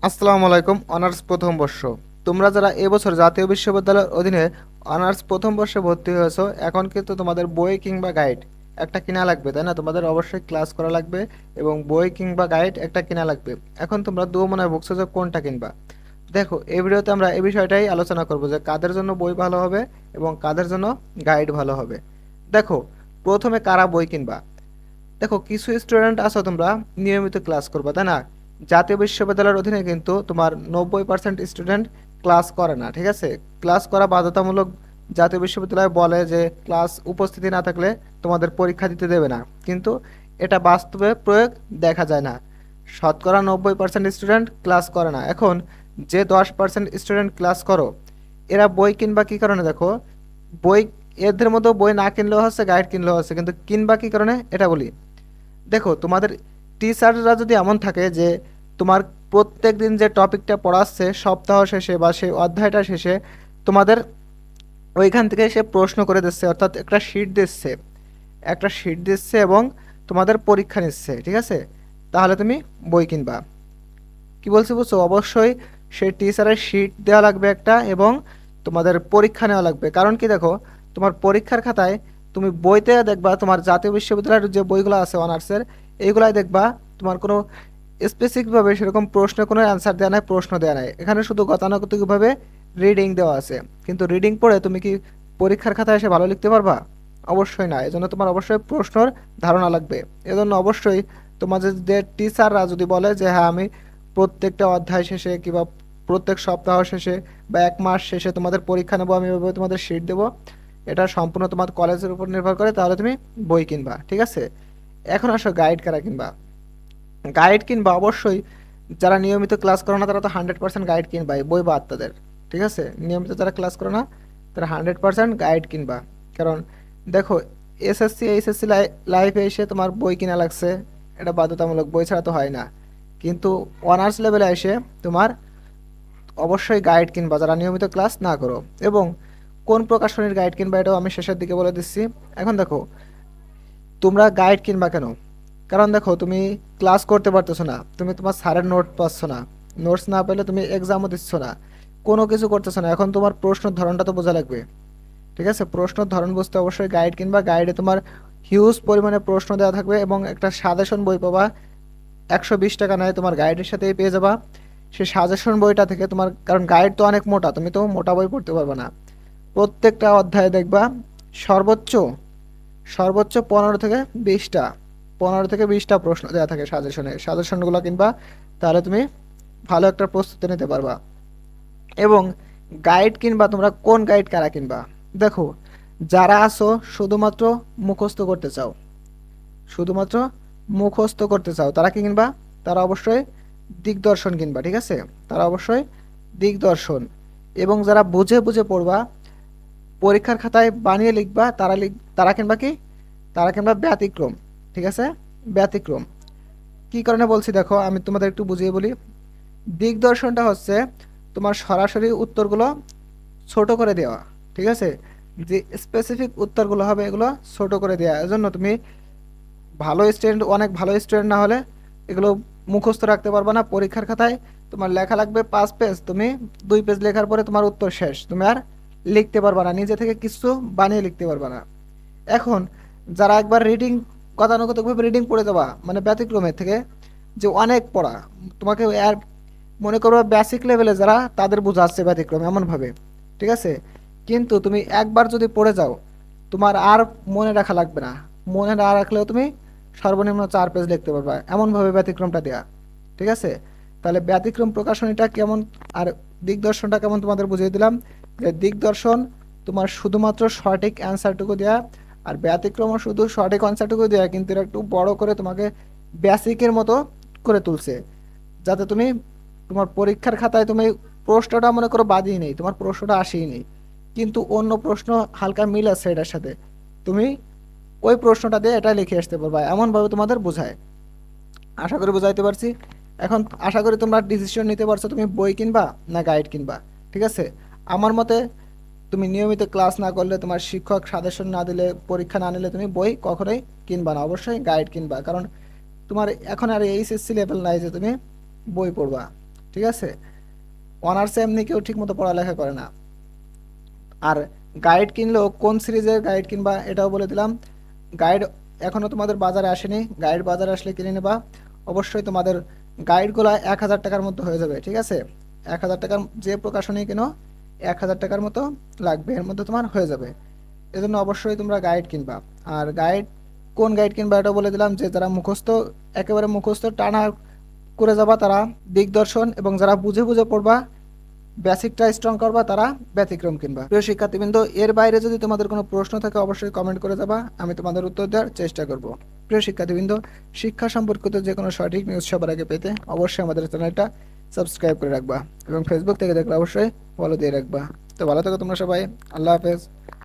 আসসালামু আলাইকুম। অনার্স প্রথম বর্ষ, তোমরা যারা এবছর জাতীয় বিশ্ববিদ্যালয়ের অধীনে অনার্স প্রথম বর্ষে ভর্তি হয়েছো, এখন কিন্তু তোমাদের বই কিংবা গাইড একটা কিনা লাগবে, তাই না? তোমাদের অবশ্যই ক্লাস করা লাগবে এবং বই কিংবা গাইড একটা কিনা লাগবে। এখন তোমরা দুমনায় ভুগছো যে কোনটা কিনবা। দেখো, এই ভিডিওতে আমরা এই বিষয়টাই আলোচনা করব যে কাদের জন্য বই ভালো হবে এবং কাদের জন্য গাইড ভালো হবে। দেখো, প্রথমে কারা বই কিনবা। দেখো, কিছু স্টুডেন্ট আছো তোমরা নিয়মিত ক্লাস করবা, তাই না? জাতীয় বিশ্ববিদ্যালয়ের অধীনে কিন্তু তোমার 90% স্টুডেন্ট ক্লাস করে না, ঠিক আছে? ক্লাস করা বাধ্যতামূলক। জাতীয় বিশ্ববিদ্যালয় বলে যে ক্লাস উপস্থিতি না থাকলে তোমাদের পরীক্ষা দিতে দেবে না, কিন্তু এটা বাস্তবে প্রয়োগ দেখা যায় না। শতকরা 90% স্টুডেন্ট ক্লাস করে না। এখন যে 10% স্টুডেন্ট ক্লাস করো, এরা বই কিনবা কি কারণে? দেখো, বই, এদের মধ্যে বই না কিনলেও হচ্ছে, গাইড কিনলেও হচ্ছে, কিন্তু কিনবা কি কারণে এটা বলি। দেখো, তোমাদের টিচাররা যদি এমন থাকে যে তোমার প্রত্যেক দিন যে টপিকটা পড়াচ্ছে সপ্তাহ শেষে বা সেই অধ্যায়টা শেষে তোমাদের ওইখান থেকে সে প্রশ্ন করে দিচ্ছে, অর্থাৎ একটা শিট দিচ্ছে এবং তোমাদের পরীক্ষা নিচ্ছে, ঠিক আছে? তাহলে তুমি বই কিনবা। কি বলছি বুঝছো? অবশ্যই সেই টিচারের শিট দেওয়া লাগবে একটা, এবং তোমাদের পরীক্ষা নেওয়া লাগবে। কারণ কি, দেখো, তোমার পরীক্ষার খাতায় তুমি বইতে দেখবা তোমার জাতীয় বিশ্ববিদ্যালয়ের যে বইগুলো আছে অনার্সের, এইগুলাই দেখবা তোমার কোনো স্পেসিফিকভাবে সেরকম প্রশ্ন কোনো অ্যান্সার দেওয়া নাই, প্রশ্ন দেওয়া নাই। এখানে শুধু গতানুগতিকভাবে রিডিং দেওয়া আছে। কিন্তু রিডিং পড়ে তুমি কি পরীক্ষার খাতায় এসে ভালো লিখতে পারবা? অবশ্যই না। এজন্য তোমার অবশ্যই প্রশ্নর ধারণা লাগবে। এজন্য অবশ্যই তোমাদের যে টিচাররা যদি বলে যে হ্যাঁ, আমি প্রত্যেকটা অধ্যায় শেষে কিংবা প্রত্যেক সপ্তাহ শেষে বা এক মাস শেষে তোমাদের পরীক্ষা নেবো, আমি এভাবে তোমাদের শিট দেবো, এটা সম্পূর্ণ তোমার কলেজের উপর নির্ভর করে, তাহলে তুমি বই কিনবা, ঠিক আছে? এখন আসো গাইড কারা কিনবা। গাইড কিনবা অবশ্যই যারা নিয়মিত ক্লাস করে না, তারা তো 100% গাইড কিনবাই, বই বাদ তাদের। ঠিক আছে, নিয়মিত যারা ক্লাস করে না তারা 100% গাইড কিনবা। কারণ দেখো, এসএসসি এইচএসসি লাইফে এসে তোমার বই কিনা লাগছে, এটা বাধ্যতামূলক, বই ছাড়া তো হয় না। কিন্তু অনার্স লেভেলে এসে তোমার অবশ্যই গাইড কিনবা যারা নিয়মিত ক্লাস না করো। এবং কোন প্রকাশনীর গাইড কিনবা এটাও আমি শেষের দিকে বলে দিচ্ছি। এখন দেখো, তোমরা গাইড কিনবা কেন? কারণ দেখো, তুমি ক্লাস করতে পারতেছো না, তুমি তোমার স্যারের নোট পাচ্ছ না, নোটস না পেলে তুমি এক্সামও দিচ্ছ না, কোনো কিছু করতেছো না। এখন তোমার প্রশ্নের ধরনটা তো বোঝা লাগবে, ঠিক আছে? প্রশ্নের ধরন বুঝতে অবশ্যই গাইড কিনবা। গাইডে তোমার হিউজ পরিমাণে প্রশ্ন দেওয়া থাকবে এবং একটা সাজেশন বই পাবা, 120 টাকা নেয়, তোমার গাইডের সাথেই পেয়ে যাবা। সেই সাজেশন বইটা থেকে তোমার, কারণ গাইড তো অনেক মোটা, তুমি তো মোটা বই পড়তে পারবে না। প্রত্যেকটা অধ্যায়ে দেখবা সর্বোচ্চ সর্বোচ্চ 15 থেকে 20টা, 15 থেকে 20টা প্রশ্ন দেওয়া থাকে সাজেশনগুলো কিনবা, তাহলে তুমি ভালো একটা প্রস্তুতি নিতে পারবা। এবং গাইড কিনবা তোমরা, কোন গাইড কারা কিনবা? দেখো, যারা আসো শুধুমাত্র মুখস্থ করতে চাও, শুধুমাত্র মুখস্থ করতে চাও, তারা কি কিনবা? তারা অবশ্যই দিগদর্শন কিনবা, ঠিক আছে? তারা অবশ্যই দিগদর্শন। এবং যারা বুঝে বুঝে পড়বা, পরীক্ষার খাতায় বানিয়ে লিখবা, তারা কিনবা কি? তারা কিনবা ব্যতিক্রম, ঠিক আছে? ব্যতিক্রম। কি কারণে বলছি দেখো, আমি তোমাদের একটু বুঝিয়ে বলি। দিগদর্শনটা হচ্ছে তোমার সরাসরি উত্তরগুলো ছোট করে দেওয়া, ঠিক আছে? যে স্পেসিফিক উত্তরগুলো হবে এগুলো ছোট করে দেওয়া। এজন্য তুমি ভালো স্টুডেন্ট, অনেক ভালো স্টুডেন্ট না হলে এগুলো মুখস্থ রাখতে পারবে না। পরীক্ষার খাতায় তোমার লেখা লাগবে 5 পেজ, তুমি 2 পেজ লেখার পরে তোমার উত্তর শেষ, তুমি আর লিখতে পারবে না, নিজে থেকে কিছু বানিয়ে লিখতে পারবে না। এখন যারা একবার রিডিং, গতানুগতিকভাবে রিডিং পড়ে যাবা, মানে ব্যতিক্রমের থেকে যে অনেক পড়া, তোমাকে আর মনে করো বেসিক লেভেলে যারা, তাদের বোঝাচ্ছে ব্যতিক্রম এমনভাবে, ঠিক আছে? কিন্তু তুমি একবার যদি পড়ে যাও, তোমার আর মনে রাখা লাগবে না। মনে না রাখলেও তুমি সর্বনিম্ন 4 পেজ লিখতে পারবা, এমনভাবে ব্যতিক্রমটা দেয়া, ঠিক আছে? তাহলে ব্যতিক্রম প্রকাশনীটা কেমন আর দিগদর্শনটা কেমন তোমাদের বুঝিয়ে দিলাম। যে দিগদর্শন তোমার শুধুমাত্র সঠিক অ্যান্সারটুকু দেয়া, আর ব্যতিক্রমও শুধু সঠিক অ্যান্সারটুকু দেয়া, কিন্তু এরা একটু বড় করে তোমাকে বেসিকের মতো করে তুলছে, যাতে তুমি তোমার পরীক্ষার খাতায় তুমি প্রশ্নটা মনে করো বাদিই নেই, তোমার প্রশ্নটা আসেই নেই, কিন্তু অন্য প্রশ্ন হালকা মিল আছে এটার সাথে, তুমি ওই প্রশ্নটা দিয়ে এটা লিখে আসতে পারবা, এমনভাবে তোমাদের বোঝায়। আশা করি বুঝাইতে পারছি। এখন আশা করি তোমরা ডিসিশন নিতে পারছো তুমি বই কিনবা না গাইড কিনবা, ঠিক আছে? আমার মতে তুমি নিয়মিত ক্লাস না করলে, তোমার শিক্ষক সাজেশন না দিলে, পরীক্ষা না নিলে তুমি বই কখনোই কিনবা না, অবশ্যই গাইড কিনবা। কারণ তোমার এখন আর এইচএসসি লেভেল নাই যে তুমি বই পড়বা। ঠিক আছে। অনার্সে এমনি কেউ ঠিক মতো পড়ালেখা করে না। আর গাইড কিনলেও কোন সিরিজের গাইড কিনবা এটাও বলে দিলাম। গাইড এখনো তোমাদের বাজারে আসেনি, গাইড বাজারে আসলে কিনে নেবা। অবশ্যই তোমাদের গাইডগুলো 1,000 টাকার মতো হয়ে যাবে, ঠিক আছে। 1,000 টাকার যে প্রকাশনী কিনো 1,000 টাকার মতো লাগবে, এর মধ্যে তোমার হয়ে যাবে। এজন্য অবশ্যই তোমরা গাইড কিনবা। আর গাইড কোন গাইড কিনবা এটাও বলে দিলাম, যে যারা মুখস্থ একেবারে মুখস্থ টানা করে যাবা তারা দিগদর্শন, এবং যারা বুঝে বুঝে পড়বা বেসিকটা স্ট্রং করবা তারা ব্যতিক্রম কিনবা। প্রিয় শিক্ষার্থীবৃন্দ, এর বাইরে যদি তোমাদের কোনো প্রশ্ন থাকে অবশ্যই কমেন্ট করে যাবা, আমি তোমাদের উত্তর দেওয়ার চেষ্টা করব। প্রিয় শিক্ষার্থীবৃন্দ, শিক্ষা সম্পর্কিত যে কোনো সঠিক নিউজ সবার আগে পেতে অবশ্যই আমাদের চ্যানেলটা সাবস্ক্রাইব করে রাখবা, এবং ফেসবুক থেকে দেখলে অবশ্যই ফলো দিয়ে রাখবা। তো ভালো থাকো তোমরা সবাই, আল্লাহ হাফেজ।